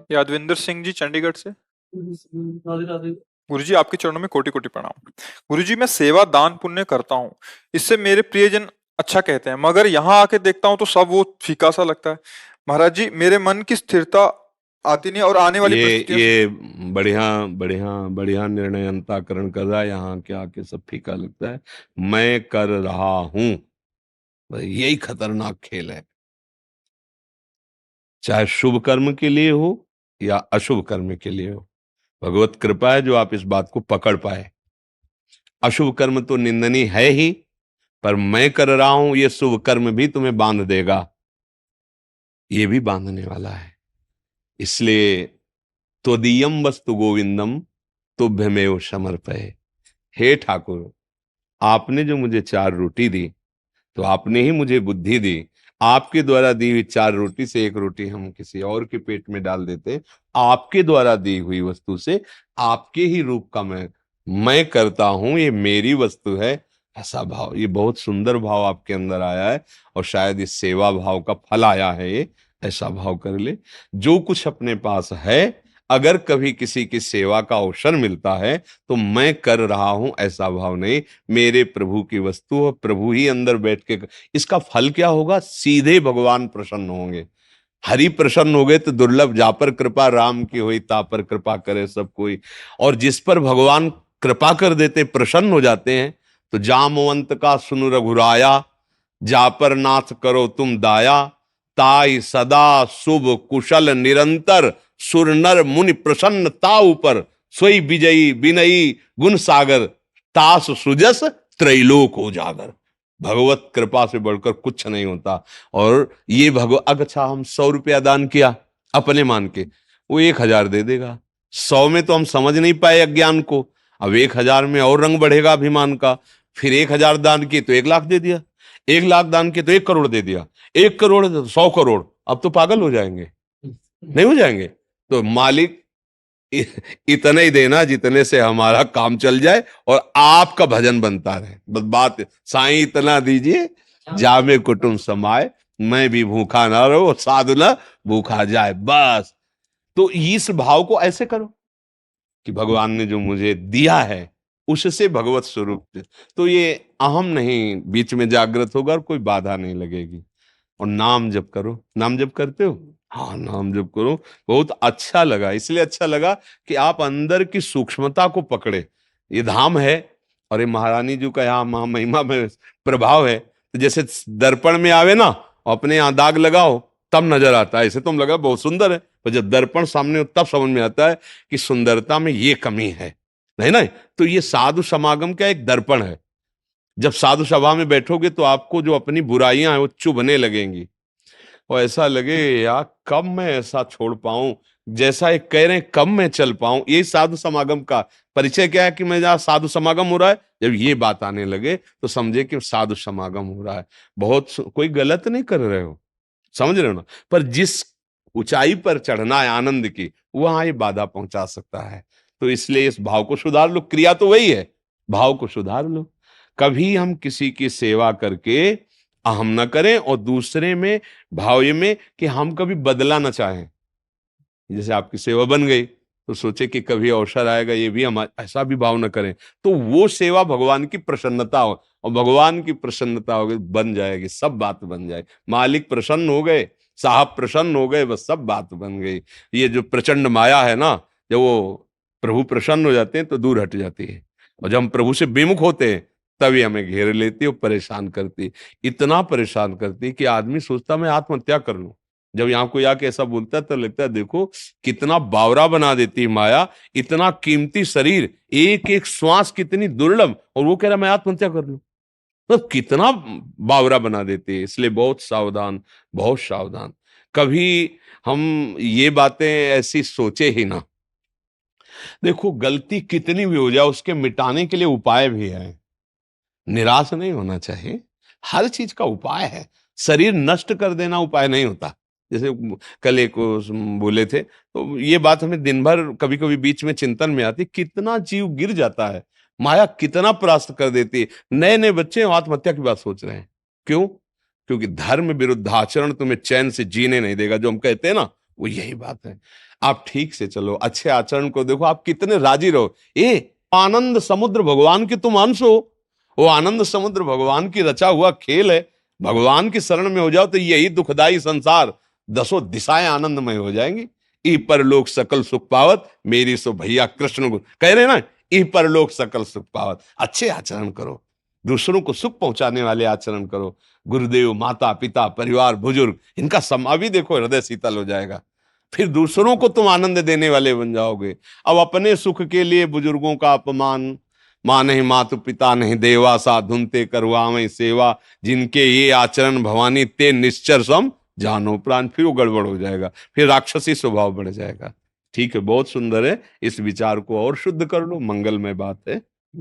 यादविंदर सिंह जी चंडीगढ़ से। राधे राधे। गुरुजी आपके चरणों में कोटि कोटि प्रणाम। गुरुजी मैं सेवा दान पुण्य करता हूँ, इससे मेरे प्रियजन अच्छा कहते हैं, मगर यहाँ आके देखता हूँ तो सब वो फीका सा लगता है। महाराज जी मेरे मन की स्थिरता आती नहीं और आने वाली ये परिस्थितियां ये बढ़िया बढ़िया बढ़िया निर्णय अंतःकरण कर रहा है। यहाँ के आके सब फीका लगता है। मैं कर रहा हूं, बस यही खतरनाक खेल है। चाहे शुभ कर्म के लिए हो या अशुभ कर्म के लिए हो, भगवत कृपा है जो आप इस बात को पकड़ पाए। अशुभ कर्म तो निंदनीय है ही, पर मैं कर रहा हूं ये शुभ कर्म भी तुम्हें बांध देगा, ये भी बांधने वाला है। इसलिए त्वदीयम वस्तु गोविंदम तुभ्यमेव समर्पये। हे ठाकुर, आपने जो मुझे 4 रोटी दी, तो आपने ही मुझे बुद्धि दी। आपके द्वारा दी हुई 4 रोटी से 1 रोटी हम किसी और के पेट में डाल देते। आपके द्वारा दी हुई वस्तु से आपके ही रूप का मैं करता हूं, ये मेरी वस्तु है, ऐसा भाव। ये बहुत सुंदर भाव आपके अंदर आया है, और शायद इस सेवा भाव का फल आया है ये। ऐसा भाव कर ले, जो कुछ अपने पास है, अगर कभी किसी की सेवा का अवसर मिलता है तो मैं कर रहा हूं ऐसा भाव नहीं, मेरे प्रभु की वस्तु और प्रभु ही अंदर बैठ के। इसका फल क्या होगा? सीधे भगवान प्रसन्न होंगे। हरि प्रसन्न हो गए तो दुर्लभ, जा पर कृपा राम की हुई ता पर कृपा करे सब कोई। और जिस पर भगवान कृपा कर देते, प्रसन्न हो जाते हैं, तो जामवंत का सुन रघुराया, जा पर नाथ करो तुम दाया, ताई सदा शुभ कुशल निरंतर, सुर नर मुनि प्रसन्न ताऊ पर, सोई विजयी विनयी गुण सागर, तास सुजस त्रैलोक उजागर। भगवत कृपा से बढ़कर कुछ नहीं होता। और ये अच्छा हम 100 रुपया दान किया अपने मान के, वो 1000 दे देगा। 100 में तो हम समझ नहीं पाए अज्ञान को, अब 1000 में और रंग बढ़ेगा अभिमान का। फिर 1000 दान किए तो 1 लाख दे दिया, 1 लाख दान किए तो 1 करोड़ दे दिया, 1 करोड़ तो 100 करोड़। अब तो पागल हो जाएंगे, नहीं हो जाएंगे? तो मालिक इतने ही देना जितने से हमारा काम चल जाए और आपका भजन बनता रहे। बस बात, साईं इतना दीजिए जामे कुटुंब समाए, मैं भी भूखा ना रहो साधु ना भूखा जाए, बस। तो इस भाव को ऐसे करो कि भगवान ने जो मुझे दिया है उससे भगवत स्वरूप, तो ये अहम नहीं बीच में जागृत होगा और कोई बाधा नहीं लगेगी। और नाम जप करो। नाम जप करते हो? हाँ, नाम जप करो। बहुत अच्छा लगा, इसलिए अच्छा लगा कि आप अंदर की सूक्ष्मता को पकड़े। ये धाम है, और ये महारानी जी का यहाँ महिमा में प्रभाव है। तो जैसे दर्पण में आवे ना, अपने यहाँ दाग लगाओ तब नजर आता है। ऐसे तुम लगा बहुत सुंदर है, पर जब दर्पण सामने हो तब समझ में आता है कि सुंदरता में ये कमी है। नहीं ना? तो ये साधु समागम का एक दर्पण है। जब साधु सभा में बैठोगे तो आपको जो अपनी बुराइयां हैं वो चुभने लगेंगी, और ऐसा लगे यार कब मैं ऐसा छोड़ पाऊं, जैसा एक कह रहे हैं कब मैं चल पाऊं। ये साधु समागम का परिचय क्या है कि मैं जहाँ साधु समागम हो रहा है, जब ये बात आने लगे तो समझे कि साधु समागम हो रहा है। कोई गलत नहीं कर रहे हो, समझ रहे हो ना? पर जिस ऊंचाई पर चढ़ना है आनंद की, वहां ये बाधा पहुंचा सकता है। तो इसलिए इस भाव को सुधार लो। क्रिया तो वही है, भाव को सुधार लो। कभी हम किसी की सेवा करके अहम न करें, और दूसरे में भाव ये में कि हम कभी बदला ना चाहें। जैसे आपकी सेवा बन गई तो सोचे कि कभी अवसर आएगा ये भी हम, ऐसा भी भाव न करें। तो वो सेवा भगवान की प्रसन्नता हो, और भगवान की प्रसन्नता हो गई बन जाएगी, सब बात बन जाए। मालिक प्रसन्न हो गए, साहब प्रसन्न हो गए, बस सब बात बन गई। ये जो प्रचंड माया है ना, जब वो प्रभु प्रसन्न हो जाते हैं तो दूर हट जाती है, और जब हम प्रभु से विमुख होते हैं तभी हमें घेर लेती है और परेशान करती है। इतना परेशान करती है कि आदमी सोचता मैं आत्महत्या कर लूं। जब यहाँ कोई आके ऐसा बोलता है तो लगता है देखो कितना बावरा बना देती है माया। इतना कीमती शरीर, एक एक श्वास कितनी दुर्लभ, और वो कह रहा मैं आत्महत्या कर लूं। तो कितना बावरा बना देती है। इसलिए बहुत सावधान, बहुत सावधान। कभी हम ये बातें ऐसी सोचे ही ना। देखो गलती कितनी भी हो जाए उसके मिटाने के लिए उपाय भी है। निराश नहीं होना चाहिए, हर चीज का उपाय है। शरीर नष्ट कर देना उपाय नहीं होता। जैसे कल एक बोले थे, तो ये बात हमें दिन भर कभी कभी बीच में चिंतन में आती, कितना जीव गिर जाता है, माया कितना परास्त कर देती है। नए नए बच्चे आत्महत्या की बात सोच रहे हैं। क्यों? क्योंकि धर्म विरुद्ध आचरण तुम्हें चैन से जीने नहीं देगा। जो हम कहते हैं ना, वो यही बात है। आप ठीक से चलो, अच्छे आचरण को देखो, आप कितने राजी रहो। आनंद समुद्र भगवान की तुम अंश हो। वो आनंद समुद्र भगवान की रचा हुआ खेल है। भगवान की शरण में हो जाओ तो यही दुखदाई संसार दसों दिशाएं आनंदमय हो जाएंगी। ई परलोक सकल सुख पावत, मेरी सो भैया कृष्ण गुरु कह रहे ना, ई परलोक सकल सुख पावत। अच्छे आचरण करो, दूसरों को सुख पहुंचाने वाले आचरण करो। गुरुदेव, माता पिता, परिवार, बुजुर्ग, इनका समा भी देखो, हृदय शीतल हो जाएगा। फिर दूसरों को तुम आनंद देने वाले बन जाओगे। अब अपने सुख के लिए बुजुर्गों का अपमान, माँ नहीं मातु पिता नहीं देवा, साधुन ते करवावै सेवा, जिनके ये आचरण भवानी ते निश्चर सम जानो प्राण। फिर वो गड़बड़ हो जाएगा, फिर राक्षसी स्वभाव बढ़ जाएगा। ठीक है, बहुत सुंदर है। इस विचार को और शुद्ध कर लो, मंगलमय बात है।